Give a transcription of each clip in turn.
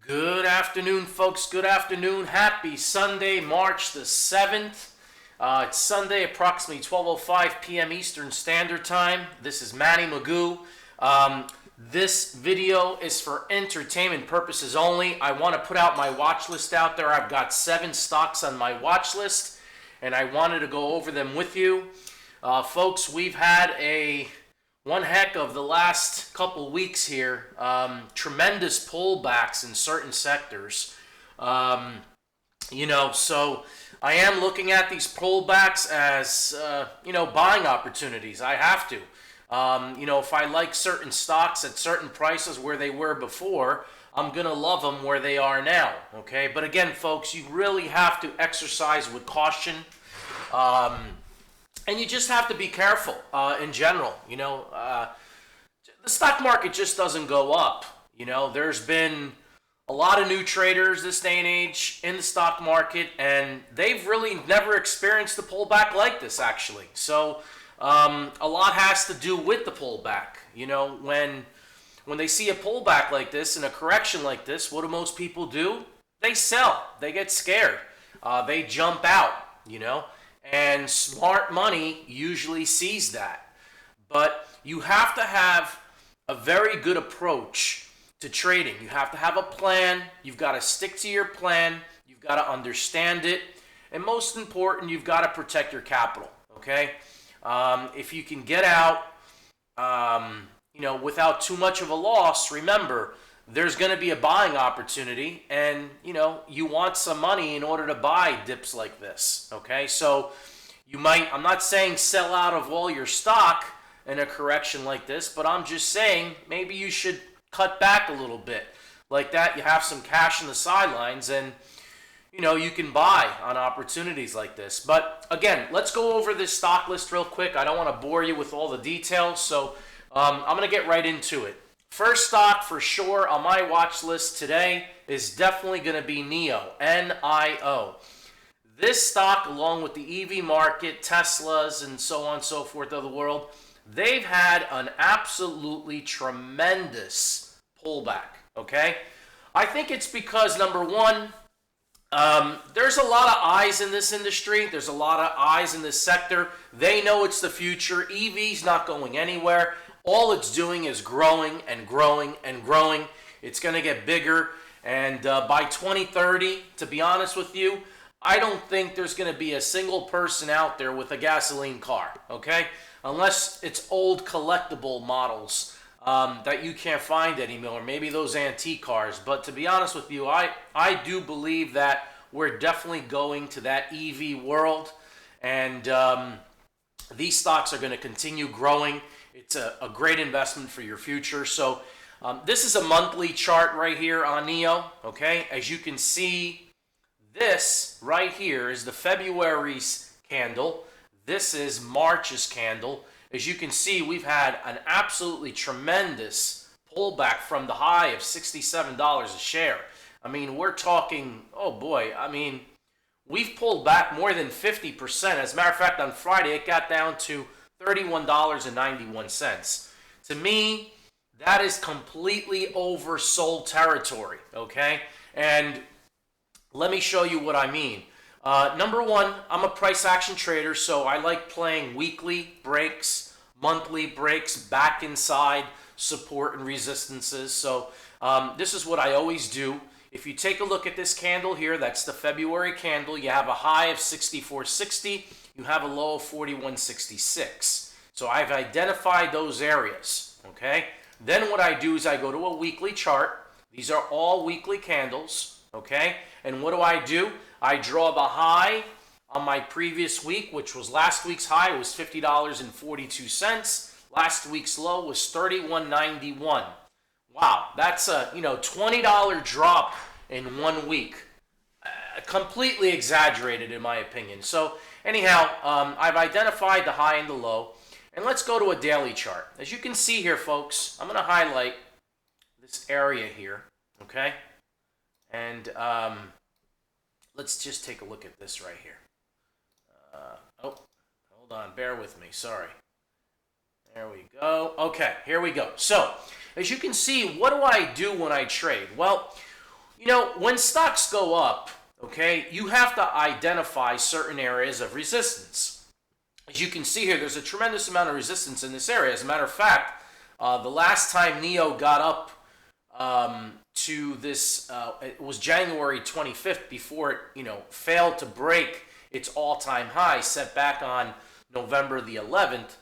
Good afternoon, folks. Good afternoon. Happy Sunday, March the 7th. It's Sunday, approximately 12:05 p.m. Eastern Standard Time. This is Manny Magoo. This video is for entertainment purposes only. I want to put out my watch list out there. I've got 7 stocks on my watch list, and I wanted to go over them with you. Folks, we've had one heck of the last couple weeks here. Tremendous pullbacks in certain sectors. So I am looking at these pullbacks as, buying opportunities. I have to. If I like certain stocks at certain prices where they were before, I'm going to love them where they are now. Okay. But again, folks, you really have to exercise with caution. And you just have to be careful in general. The stock market just doesn't go up. There's been a lot of new traders this day and age in the stock market, and they've really never experienced a pullback like this, actually. So a lot has to do with the pullback. When they see a pullback like this and a correction like this, what do most people do? They sell. They get scared. They jump out, And smart money usually sees that. But you have to have a very good approach to trading. You have to have a plan. You've got to stick to your plan. You've got to understand it. And most important, you've got to protect your capital. Okay? If you can get out, without too much of a loss, remember, there's going to be a buying opportunity, and you want some money in order to buy dips like this. Okay, so I'm not saying sell out of all your stock in a correction like this, but I'm just saying maybe you should cut back a little bit. Like that, you have some cash in the sidelines, and you can buy on opportunities like this. But again, let's go over this stock list real quick. I don't want to bore you with all the details, so I'm going to get right into it. First stock for sure on my watch list today is definitely going to be NIO, N-I-O. This stock, along with the EV market, Teslas, and so on and so forth of the world, they've had an absolutely tremendous pullback, okay? I think it's because, number one, there's a lot of eyes in this industry. There's a lot of eyes in this sector. They know it's the future. EV's not going anywhere. All it's doing is growing and growing and growing. It's going to get bigger. And by 2030, to be honest with you, I don't think there's going to be a single person out there with a gasoline car, okay? Unless it's old collectible models that you can't find anymore, or maybe those antique cars. But to be honest with you, I do believe that we're definitely going to that EV world. And these stocks are going to continue growing. It's a great investment for your future. So this is a monthly chart right here on NIO, okay? As you can see, this right here is the February's candle. This is March's candle. As you can see, we've had an absolutely tremendous pullback from the high of $67 a share. I mean, we're talking, oh boy, we've pulled back more than 50%. As a matter of fact, on Friday, it got down to $31.91. To me, that is completely oversold territory, okay? And let me show you what I mean. Number one, I'm a price action trader, so I like playing weekly breaks, monthly breaks, back inside support and resistances. So this is what I always do. If you take a look at this candle here, that's the February candle. You have a high of 64.60. You have a low of 41.66. So I've identified those areas, okay? Then what I do is I go to a weekly chart. These are all weekly candles, okay? And what do? I draw the high on my previous week, which was last week's high. It was $50.42. Last week's low was $31.91. Wow, that's a $20 drop in 1 week. Completely exaggerated in my opinion. So anyhow, I've identified the high and the low. And let's go to a daily chart. As you can see here, folks, I'm going to highlight this area here, okay? And let's just take a look at this right here. Hold on, bear with me, sorry. There we go. Okay, here we go. So, as you can see, what do I do when I trade? Well, You know, when stocks go up, okay, you have to identify certain areas of resistance. As you can see here, there's a tremendous amount of resistance in this area. As a matter of fact, the last time NIO got up to this, it was January 25th before it, failed to break its all-time high set back on November the 11th.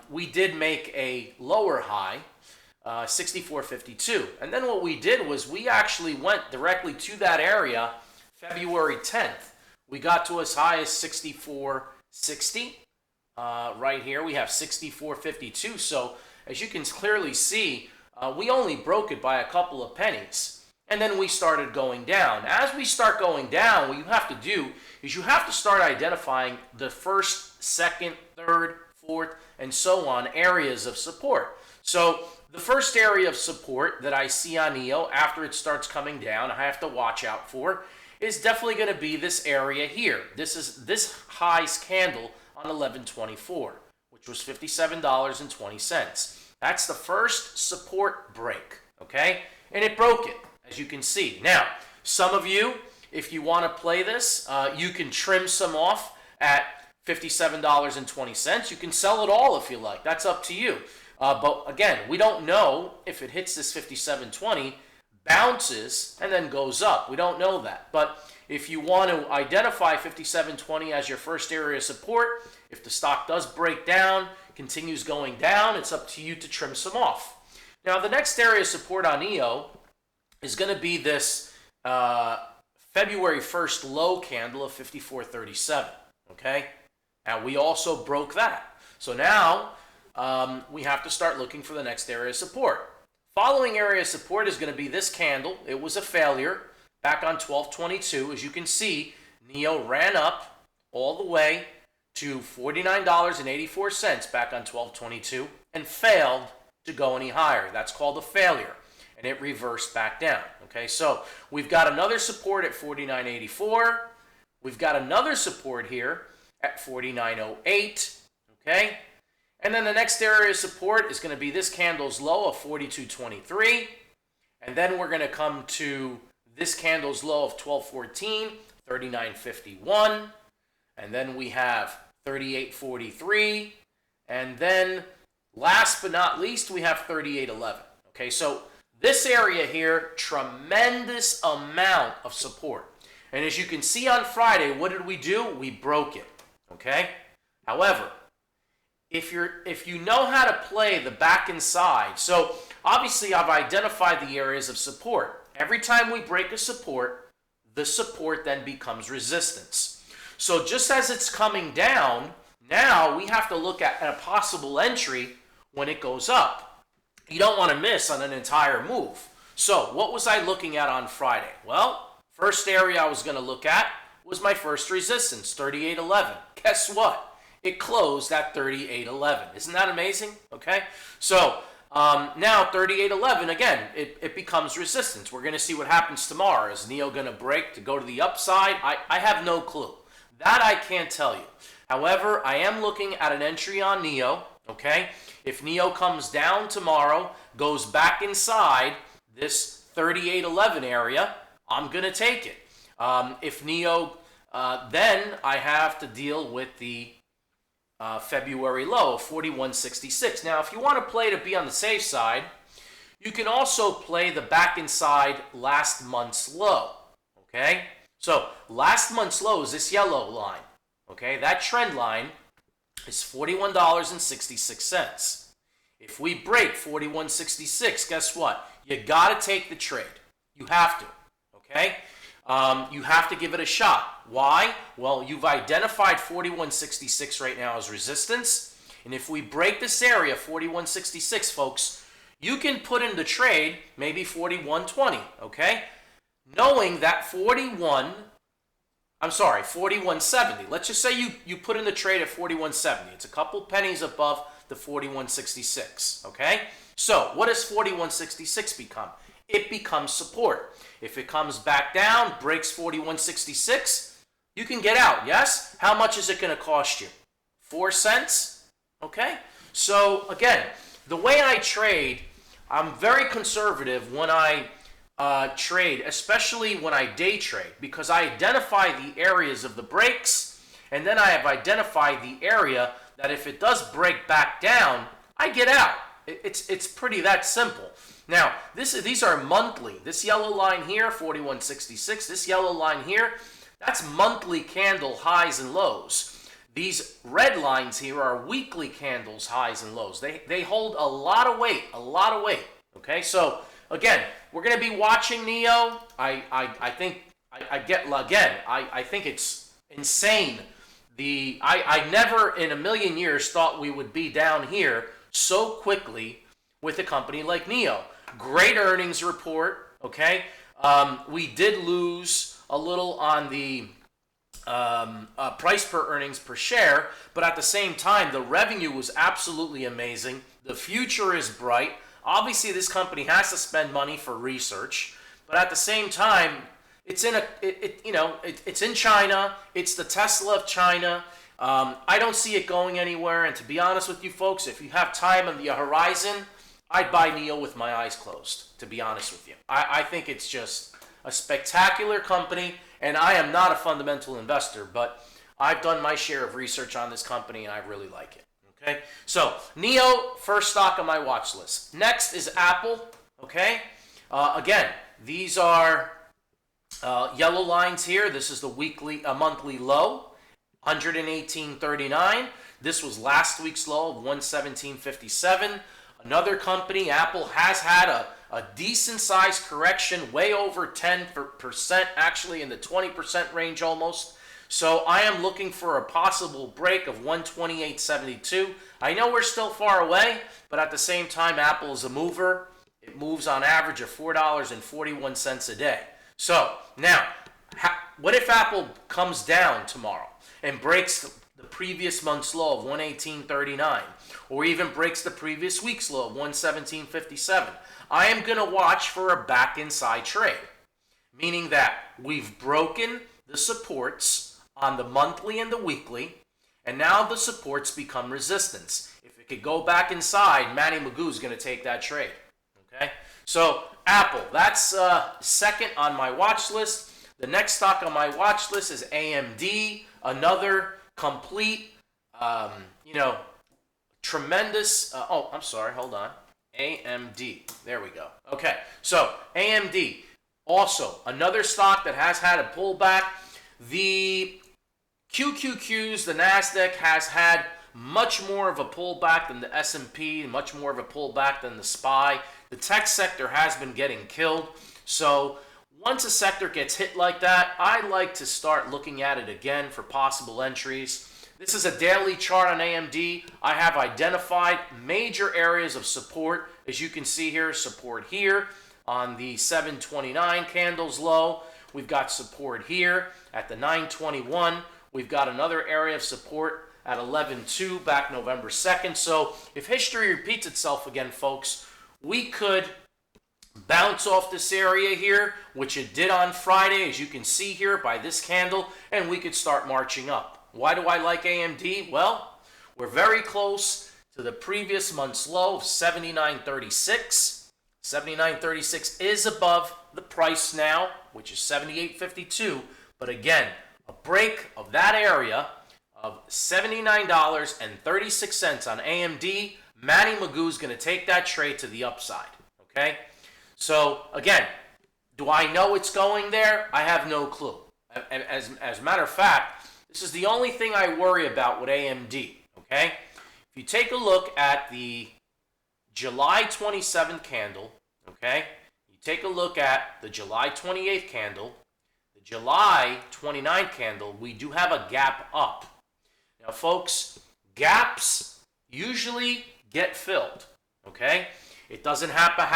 We did make a lower high, 64.52. And then what we did was we actually went directly to that area February 10th. We got to as high as 64.60. Right here we have 64.52. So as you can clearly see, we only broke it by a couple of pennies. And then we started going down. As we start going down, what you have to do is you have to start identifying the first, second, third, fourth, and so on areas of support. So the first area of support that I see on NIO after it starts coming down, I have to watch out for, is definitely going to be this area here. This is this high's candle on 11/24, which was $57.20. That's the first support break, okay? And it broke it, as you can see. Now, some of you, if you want to play this, you can trim some off at $57.20. You can sell it all if you like. That's up to you. But again, we don't know if it hits this 57.20, bounces, and then goes up. We don't know that. But if you want to identify 57.20 as your first area of support, if the stock does break down, continues going down, it's up to you to trim some off. Now, the next area of support on NIO is going to be this February 1st low candle of 54.37, okay? Now, we also broke that. So now we have to start looking for the next area of support. Following area of support is going to be this candle. It was a failure back on 12/22. As you can see, NIO ran up all the way to $49.84 back on 12/22 and failed to go any higher. That's called a failure, and it reversed back down. Okay, so we've got another support at 49.84. We've got another support here at 49.08. Okay, and then the next area of support is going to be this candle's low of 42.23, and then we're going to come to this candle's low of 12/14, 39.51, and then we have 38.43, and then last but not least, we have 38.11. Okay, so this area here, tremendous amount of support. And as you can see on Friday, what did we do? We broke it. Okay? However, if you know how to play the back and side, so obviously I've identified the areas of support. Every time we break a support, the support then becomes resistance. So just as it's coming down, now we have to look at a possible entry when it goes up. You don't want to miss on an entire move. So what was I looking at on Friday? Well, first area I was going to look at was my first resistance, 38.11. Guess what? It closed at 38.11. Isn't that amazing? Okay. So now 38.11, again, it becomes resistance. We're going to see what happens tomorrow. Is NIO going to break to go to the upside? I have no clue. That I can't tell you. However, I am looking at an entry on NIO. Okay. If NIO comes down tomorrow, goes back inside this 38.11 area, I'm going to take it. If NIO, then I have to deal with the February low of 41.66. Now, if you want to play to be on the safe side, you can also play the back inside last month's low. Okay? So, last month's low is this yellow line. Okay? That trend line is $41.66. If we break 41.66, guess what? You got to take the trade. You have to. Okay? You have to give it a shot. Why? Well, you've identified 41.66 right now as resistance. And if we break this area, 41.66, folks, you can put in the trade maybe 41.20, okay? Knowing that 41.70. Let's just say you put in the trade at 41.70. It's a couple pennies above the 41.66, okay? So what does 41.66 become? It becomes support. If it comes back down, breaks 41.66, you can get out, yes? How much is it going to cost you? 4 cents? Okay? So, again, the way I trade, I'm very conservative when I trade, especially when I day trade, because I identify the areas of the breaks, and then I have identified the area that if it does break back down, I get out. It's pretty that simple. Now, these are monthly. This yellow line here, 4166, this yellow line here, that's monthly candle highs and lows. These red lines here are weekly candles, highs and lows. They hold a lot of weight, okay? So, again, we're going to be watching NIO. I think it's insane. I never in a million years thought we would be down here so quickly with a company like NIO. Great earnings report, okay? We did lose a little on the price per earnings per share, but at the same time, the revenue was absolutely amazing. The future is bright. Obviously, this company has to spend money for research, but at the same time, it's in China. It's the Tesla of China. I don't see it going anywhere. And to be honest with you folks, if you have time on the horizon, I'd buy NIO with my eyes closed, to be honest with you. I think it's just a spectacular company, and I am not a fundamental investor, but I've done my share of research on this company, and I really like it. Okay, so NIO, first stock on my watch list. Next is Apple. Okay, again, these are yellow lines here. This is the monthly low, 118.39. This was last week's low of 117.57. Another company, Apple, has had a decent sized correction, way over 10%, actually in the 20% range almost. So I am looking for a possible break of 128.72. I know we're still far away, but at the same time, Apple is a mover. It moves on average of $4.41 a day. So now, what if Apple comes down tomorrow and breaks the previous month's low of 118.39, or even breaks the previous week's low of 117.57? I am going to watch for a back inside trade, meaning that we've broken the supports on the monthly and the weekly, and now the supports become resistance. If it could go back inside, Manny Magoo is going to take that trade. Okay, so Apple, that's second on my watch list. The next stock on my watch list is AMD, another complete, tremendous. I'm sorry, hold on. AMD, there we go. Okay, so AMD, also another stock that has had a pullback. The QQQs, the NASDAQ, has had much more of a pullback than the S&P, much more of a pullback than the SPY. The tech sector has been getting killed. So once a sector gets hit like that, I like to start looking at it again for possible entries. This is a daily chart on AMD. I have identified major areas of support. As you can see here, support here on the 729 candles low. We've got support here at the 921. We've got another area of support at 11.2 back November 2nd. So if history repeats itself again, folks, we could bounce off this area here, which it did on Friday, as you can see here by this candle, and we could start marching up. Why do I like AMD? Well, we're very close to the previous month's low of 79.36. 79.36 is above the price now, which is 78.52. But again, a break of that area of $79.36 on AMD, Manny Magoo is going to take that trade to the upside. Okay? So again, do I know it's going there? I have no clue. As a matter of fact, this is the only thing I worry about with AMD. Okay? If you take a look at the July 27th candle, okay? You take a look at the July 28th candle, the July 29th candle, we do have a gap up. Now, folks, gaps usually get filled, okay? It doesn't have to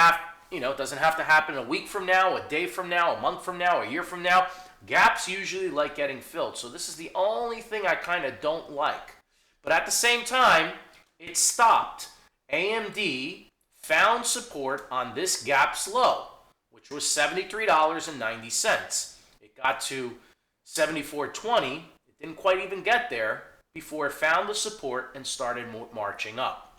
it doesn't have to happen a week from now, a day from now, a month from now, a year from now. Gaps usually like getting filled. So this is the only thing I kind of don't like. But at the same time, it stopped. AMD found support on this gap's low, which was $73.90. It got to $74.20. It didn't quite even get there before it found the support and started marching up.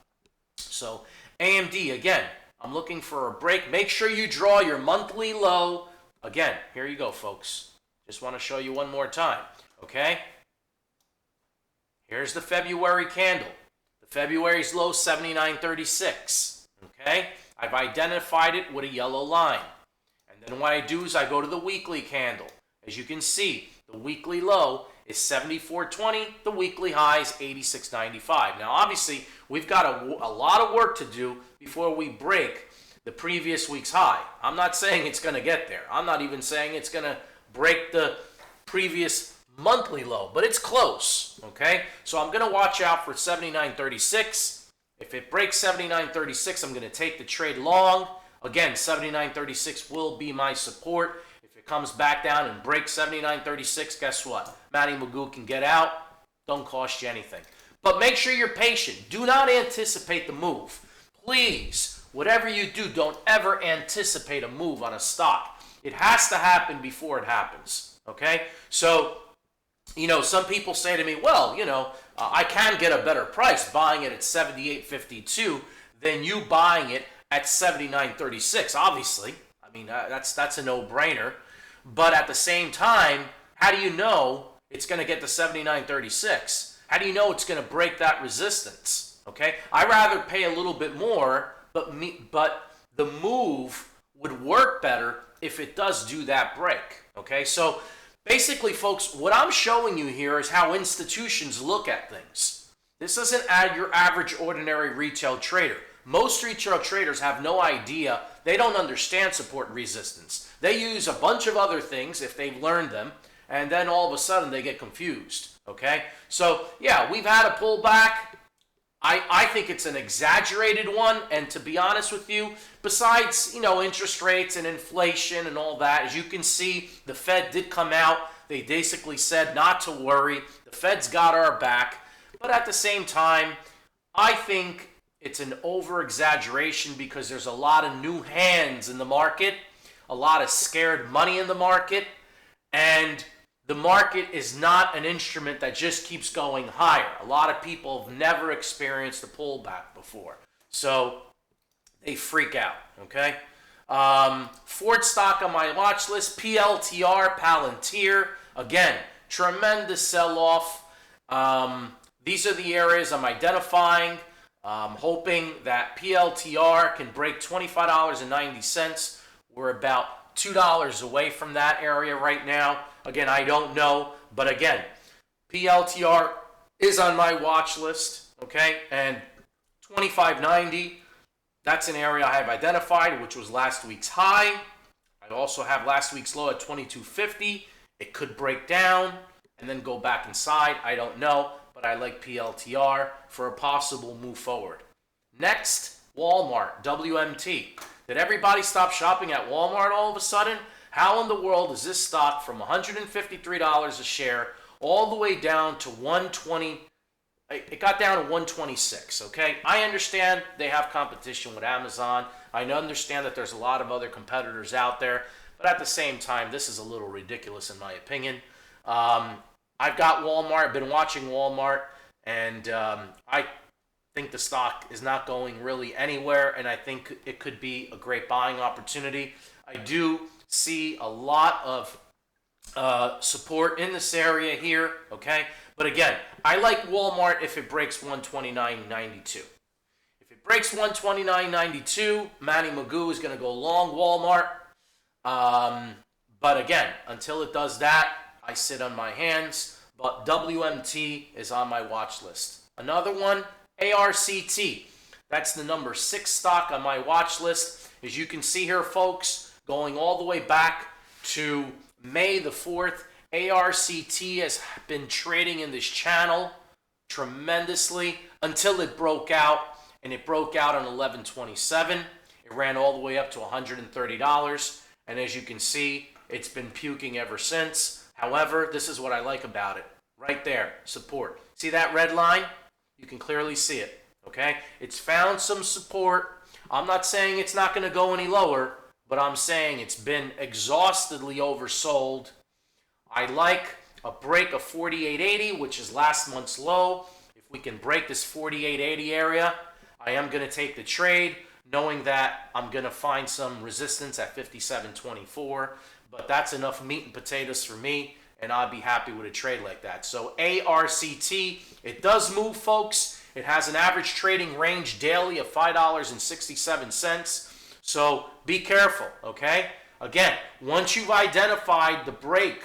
So AMD, again, I'm looking for a break. Make sure you draw your monthly low. Again, here you go, folks. Just want to show you one more time, okay? Here's the February candle. The February's low, 79.36, okay? I've identified it with a yellow line. And then what I do is I go to the weekly candle. As you can see, the weekly low is 74.20. The weekly high is 86.95. Now, obviously, we've got a lot of work to do before we break the previous week's high. I'm not saying it's going to get there. I'm not even saying it's going to break the previous monthly low, but it's close, okay? So I'm going to watch out for 79.36. If it breaks 79.36, I'm going to take the trade long. Again, 79.36 will be my support. If it comes back down and breaks 79.36, guess what? Magoo can get out. Don't cost you anything. But make sure you're patient. Do not anticipate the move. Please, whatever you do, don't ever anticipate a move on a stock. It has to happen before it happens, okay? So, you know, some people say to me, well, you know, I can get a better price buying it at 78.52 than you buying it at 79.36. Obviously, I mean, that's a no-brainer. But at the same time, how do you know it's going to get to 79.36? How do you know it's going to break that resistance? Okay, I'd rather pay a little bit more, but the move would work better if it does do that break. Okay, so basically, folks, what I'm showing you here is how institutions look at things. This isn't your average ordinary retail trader. Most retail traders have no idea. They don't understand support and resistance. They use a bunch of other things if they've learned them, and then all of a sudden they get confused. Okay, so yeah, we've had a pullback. I think it's an exaggerated one, and to be honest with you, besides, you know, interest rates and inflation and all that, as you can see, the Fed did come out. They basically said not to worry. The Fed's got our back. But at the same time, I think it's an over-exaggeration because there's a lot of new hands in the market, a lot of scared money in the market, and the market is not an instrument that just keeps going higher. A lot of people have never experienced a pullback before, so they freak out, okay? Fourth stock on my watch list, PLTR Palantir. Again, tremendous sell-off. These are the areas I'm identifying. Hoping that PLTR can break $25.90. We're about $2 away from that area right now. Again, I don't know, but again, PLTR is on my watch list, okay? And $25.90, that's an area I have identified, which was last week's high. I also have last week's low at $22.50. It could break down and then go back inside. I don't know, but I like PLTR for a possible move forward. Next, Walmart, WMT. Did everybody stop shopping at Walmart all of a sudden? How in the world is this stock from $153 a share all the way down to $120? It got down to $126, okay? I understand they have competition with Amazon. I understand that there's a lot of other competitors out there, but at the same time, this is a little ridiculous in my opinion. I've got Walmart, I've been watching Walmart, and I think the stock is not going really anywhere, and I think it could be a great buying opportunity. I do see a lot of support in this area here, okay? But again, I like Walmart if it breaks $129.92. If it breaks $129.92, Magoo is going to go long Walmart. But again, until it does that, I sit on my hands. But WMT is on my watch list. Another one, ARCT. That's the number 6 stock on my watch list. As you can see here, folks, going all the way back to May the 4th, ARCT has been trading in this channel tremendously until it broke out, and it broke out on 11/27. It ran all the way up to $130, and as you can see, it's been puking ever since. However, this is what I like about it. Right there, support. See that red line? You can clearly see it, okay? It's found some support. I'm not saying it's not going to go any lower, but I'm saying it's been exhaustively oversold. I like a break of 48.80, which is last month's low. If we can break this 48.80 area, I am going to take the trade. knowing that I'm going to find some resistance at 57.24, but that's enough meat and potatoes for me, and I'd be happy with a trade like that. So ARCT, it does move, folks. It has an average trading range daily of $5.67. So be careful, okay? Again, once you've identified the break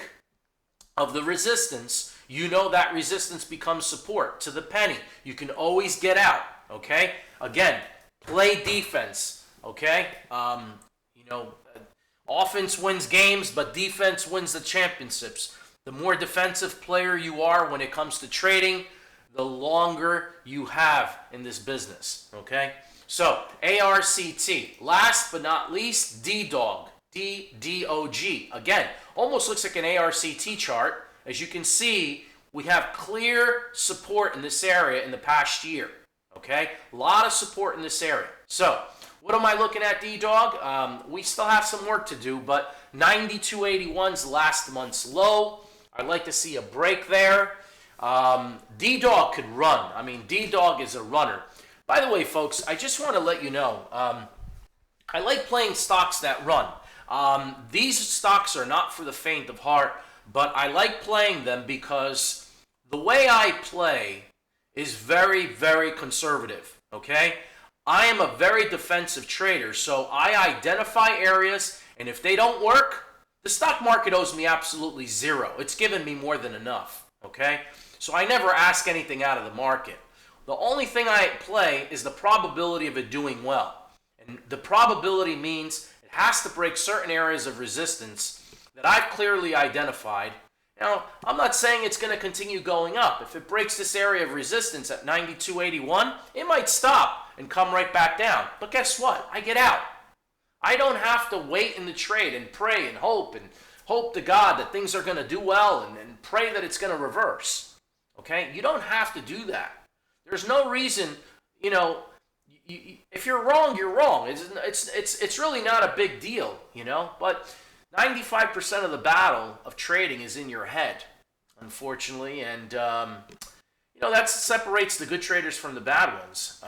of the resistance, you know that resistance becomes support to the penny. You can always get out, okay? Again, play defense, okay? Offense wins games, but defense wins the championships. The more defensive player you are when it comes to trading, the longer you have in this business, okay? So, ARCT. Last but not least, DDOG. DDOG. Again, almost looks like an ARCT chart. As you can see, we have clear support in this area in the past year, okay? A lot of support in this area. So, what am I looking at, DDOG? We still have some work to do, but 92.81's last month's low. I'd like to see a break there. DDOG could run. I mean, DDOG is a runner. By the way, folks, I just want to let you know, I like playing stocks that run. These stocks are not for the faint of heart, but I like playing them because the way I play is very, very conservative, okay? I am a very defensive trader, so I identify areas, and if they don't work, the stock market owes me absolutely zero. It's given me more than enough, okay? So I never ask anything out of the market. The only thing I play is the probability of it doing well. And the probability means it has to break certain areas of resistance that I've clearly identified. Now, I'm not saying it's going to continue going up. If it breaks this area of resistance at 92.81, it might stop and come right back down. But guess what? I get out. I don't have to wait in the trade and pray and hope to God that things are going to do well and pray that it's going to reverse. Okay? You don't have to do that. There's no reason, if you're wrong, you're wrong. It's really not a big deal, But 95% of the battle of trading is in your head, unfortunately, and that separates the good traders from the bad ones.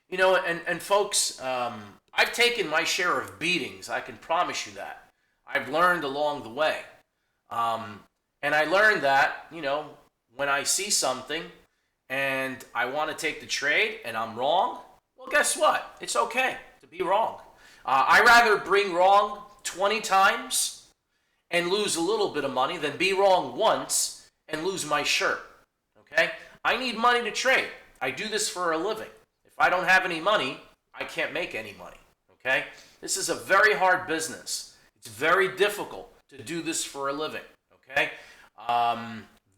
And folks, I've taken my share of beatings. I can promise you that. I've learned along the way, and I learned that when I see something and I want to take the trade and I'm wrong, well, guess what? It's okay to be wrong. I rather bring wrong 20 times and lose a little bit of money than be wrong once and lose my shirt, okay? I need money to trade. I do this for a living. If I don't have any money, I can't make any money, okay? This is a very hard business. It's very difficult to do this for a living, okay?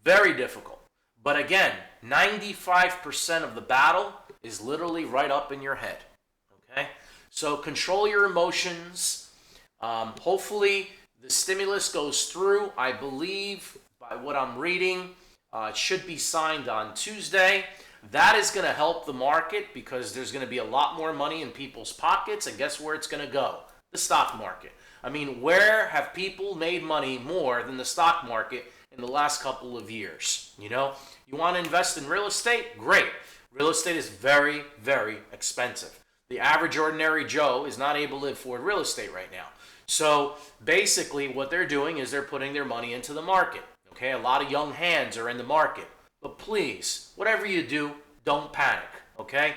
Very difficult. But again, 95% of the battle is literally right up in your head, okay? So control your emotions. Hopefully the stimulus goes through. I believe by what I'm reading, it should be signed on Tuesday. That is going to help the market because there's going to be a lot more money in people's pockets. And guess where it's going to go? The stock market. I mean, where have people made money more than the stock market in the last couple of years? You want to invest in real estate? Great. Real estate is very, very expensive. The average ordinary Joe is not able to afford real estate right now. So basically what they're doing is they're putting their money into the market. Okay, a lot of young hands are in the market. But please, whatever you do, don't panic. Okay?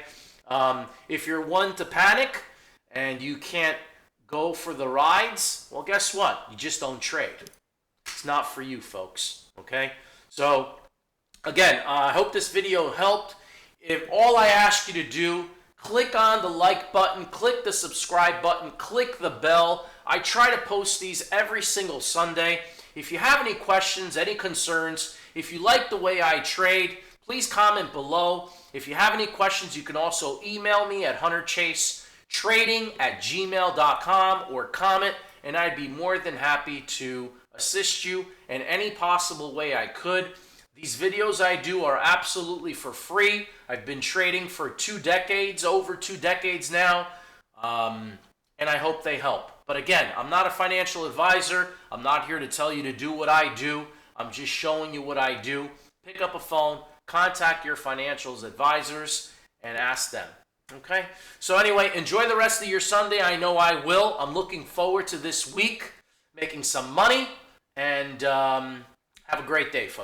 If you're one to panic and you can't go for the rides, well, guess what? You just don't trade. It's not for you, folks. Okay? So again, I hope this video helped. If all I ask you to do, click on the like button, click the subscribe button, click the bell. I try to post these every single Sunday. If you have any questions, any concerns, if you like the way I trade, please comment below. If you have any questions, you can also email me at hunterchasetrading@gmail.com or comment, and I'd be more than happy to assist you in any possible way I could. These videos I do are absolutely for free. I've been trading for over 2 decades now, and I hope they help. But again, I'm not a financial advisor. I'm not here to tell you to do what I do. I'm just showing you what I do. Pick up a phone, contact your financial advisors, and ask them. Okay? So anyway, enjoy the rest of your Sunday. I know I will. I'm looking forward to this week, making some money, and have a great day, folks.